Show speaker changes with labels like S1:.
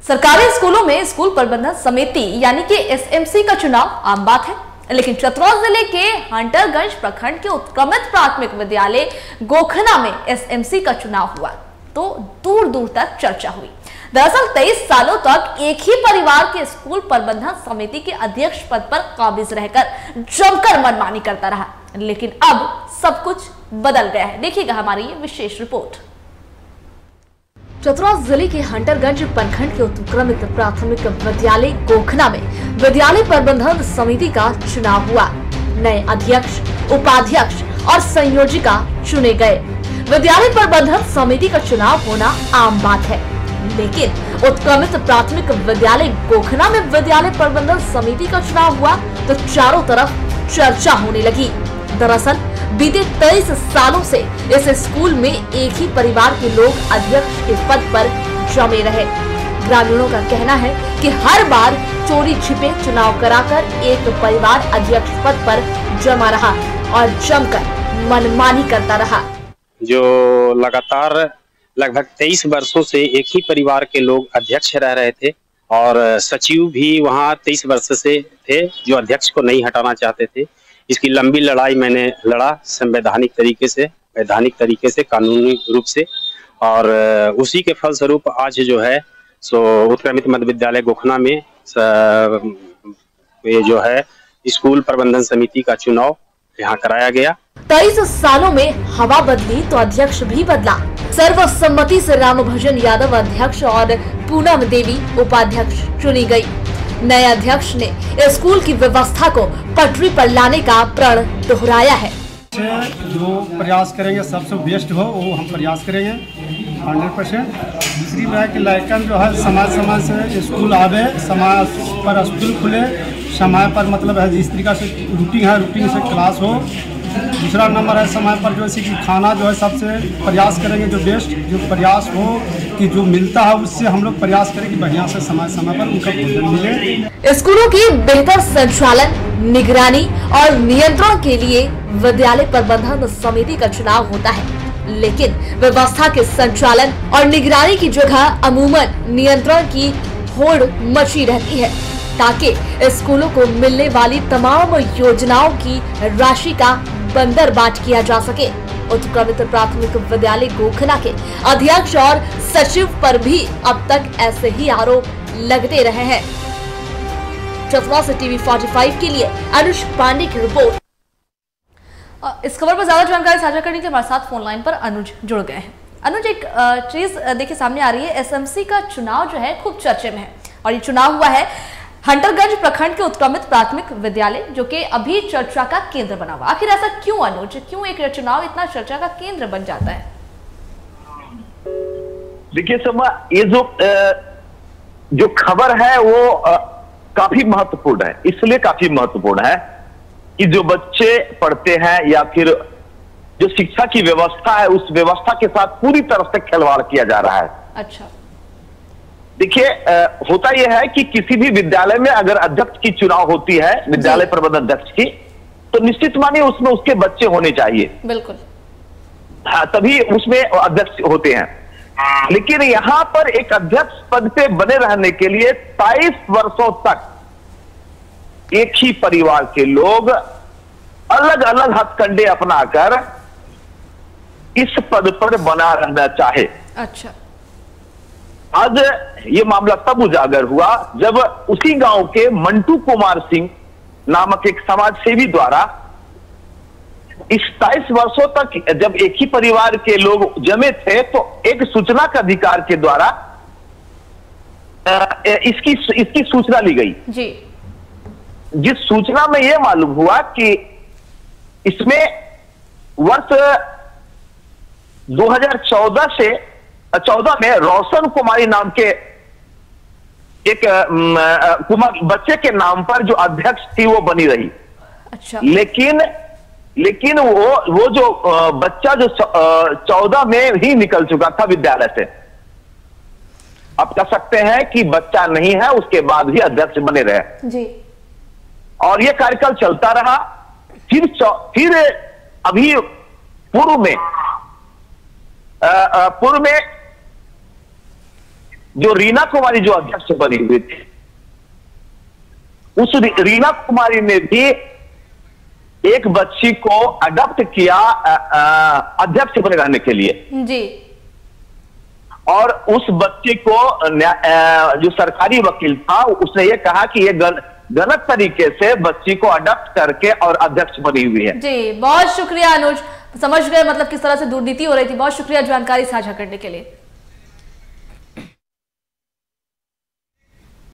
S1: सरकारी स्कूलों में स्कूल प्रबंधन समिति यानी कि एसएमसी का चुनाव आम बात है, लेकिन चतरा जिले के हंटरगंज प्रखंड के उत्क्रमित प्राथमिक विद्यालय गोखना में एसएमसी का चुनाव हुआ तो दूर दूर तक चर्चा हुई। दरअसल 23 सालों तक एक ही परिवार के स्कूल प्रबंधन समिति के अध्यक्ष पद पर काबिज रहकर जमकर मनमानी करता रहा, लेकिन अब सब कुछ बदल गया है। देखिएगा हमारी ये विशेष रिपोर्ट। चतरा जिले के हंटरगंज प्रखंड के उत्क्रमित प्राथमिक विद्यालय गोखना में विद्यालय प्रबंधन समिति का चुनाव हुआ। नए अध्यक्ष, उपाध्यक्ष और संयोजिका चुने गए। विद्यालय प्रबंधन समिति का चुनाव होना आम बात है, लेकिन उत्क्रमित प्राथमिक विद्यालय गोखना में विद्यालय प्रबंधन समिति का चुनाव हुआ तो चारों तरफ चर्चा होने लगी। दरअसल बीते 23 सालों से इस स्कूल में एक ही परिवार के लोग अध्यक्ष के पद पर जमे रहे। ग्रामीणों का कहना है कि हर बार चोरी छिपे चुनाव कराकर एक परिवार अध्यक्ष पद पर जमा रहा और जमकर मनमानी करता रहा।
S2: जो लगातार लगभग 23 वर्षों से एक ही परिवार के लोग अध्यक्ष रह रहे थे और सचिव भी वहाँ 23 वर्ष से थे जो अध्यक्ष को नहीं हटाना चाहते थे। इसकी लंबी लड़ाई मैंने लड़ा संवैधानिक तरीके से, वैधानिक तरीके से, कानूनी रूप से, और उसी के फलस्वरूप आज जो है सो उत्क्रमित मध्य विद्यालय गोखना में ये जो है स्कूल प्रबंधन समिति का चुनाव यहाँ कराया गया।
S1: 23 सालों में हवा बदली तो अध्यक्ष भी बदला। सर्वसम्मति से रामभजन यादव अध्यक्ष और पूनम देवी उपाध्यक्ष चुनी गई। नए अध्यक्ष ने स्कूल की व्यवस्था को पटरी पर लाने का प्रण दोहराया है।
S3: जो प्रयास करेंगे सबसे बेस्ट हो वो हम प्रयास करेंगे 100%। दूसरी बात कि लड़कन जो है समय से स्कूल आवे, समय पर स्कूल खुले, समय पर मतलब है जिस तरीका से रूटीन से क्लास हो। दूसरा नंबर है समय पर जो कि खाना जो है सबसे प्रयास करेंगे जो बेस्ट जो प्रयास हो कि जो मिलता है उससे हम लोग प्रयास करें कि बढ़िया से समय पर उनका भोजन मिले।
S1: स्कूलों की बेहतर संचालन, निगरानी और नियंत्रण के लिए विद्यालय प्रबंधन समिति का चुनाव होता है, लेकिन व्यवस्था के संचालन और निगरानी की जगह अमूमन नियंत्रण की होड़ मची रहती है ताकि स्कूलों को मिलने वाली तमाम योजनाओं की राशि का बंदरबाट किया जा सके। उत्क्रमित प्राथमिक विद्यालय गोखना के अध्यक्ष और सचिव पर भी अब तक ऐसे ही आरोप लगते रहे हैं। चतरा से टीवी 45 के लिए अनुज पांडे की रिपोर्ट। इस खबर पर ज्यादा जानकारी साझा करने के लिए हमारे साथ फोन लाइन पर अनुज जुड़ गए हैं। अनुज, एक चीज देखिए सामने आ रही है, एसएमसी का चुनाव जो है खूब चर्चे में है और ये चुनाव हुआ है हंटरगंज प्रखंड के उत्क्रमित प्राथमिक विद्यालय जो कि अभी चर्चा का केंद्र बना हुआ। आखिर ऐसा क्यों अनुज, क्यों एक चुनाव इतना चर्चा का केंद्र बन जाता है?
S4: देखिए समा, ये जो खबर है वो काफी महत्वपूर्ण है। इसलिए काफी महत्वपूर्ण है कि जो बच्चे पढ़ते हैं या फिर जो शिक्षा की व्यवस्था है उस व्यवस्था के साथ पूरी तरह से खिलवाड़ किया जा रहा है।
S1: अच्छा,
S4: देखिए होता यह है कि किसी भी विद्यालय में अगर अध्यक्ष की चुनाव होती है, विद्यालय प्रबंधन अध्यक्ष की, तो निश्चित मानिए उसमें उसके बच्चे होने चाहिए।
S1: बिल्कुल।
S4: हाँ, तभी उसमें अध्यक्ष होते हैं। लेकिन यहां पर एक अध्यक्ष पद पे बने रहने के लिए 23 वर्षों तक एक ही परिवार के लोग अलग अलग हथकंडे अपनाकर इस पद पर बना रहना चाहे।
S1: अच्छा,
S4: आज ये मामला तब उजागर हुआ जब उसी गांव के मंटू कुमार सिंह नामक एक समाज सेवी द्वारा इस 23 वर्षों तक जब एक ही परिवार के लोग जमे थे तो एक सूचना का अधिकार के द्वारा इसकी सूचना ली गई जी। जिस सूचना में यह मालूम हुआ कि इसमें वर्ष 2014 में रोशन कुमारी नाम के एक बच्चे के नाम पर जो अध्यक्ष थी वो बनी रही।
S1: अच्छा,
S4: लेकिन वो जो बच्चा जो 14 में ही निकल चुका था विद्यालय से, आप कह सकते हैं कि बच्चा नहीं है, उसके बाद भी अध्यक्ष बने रहे
S1: जी।
S4: और ये कार्यकाल चलता रहा। फिर अभी पूर्व में जो रीना कुमारी जो अध्यक्ष बनी हुई थी, उस रीना कुमारी ने भी एक बच्ची को अडॉप्ट किया अध्यक्ष बने रहने के लिए
S1: जी।
S4: और उस बच्ची को जो सरकारी वकील था उसने ये कहा कि ये गलत तरीके से बच्ची को अडॉप्ट करके और अध्यक्ष बनी हुई है।
S1: जी, बहुत शुक्रिया अनुज, समझ गए मतलब किस तरह से दुर्नीति हो रही थी। बहुत शुक्रिया जानकारी साझा करने के लिए।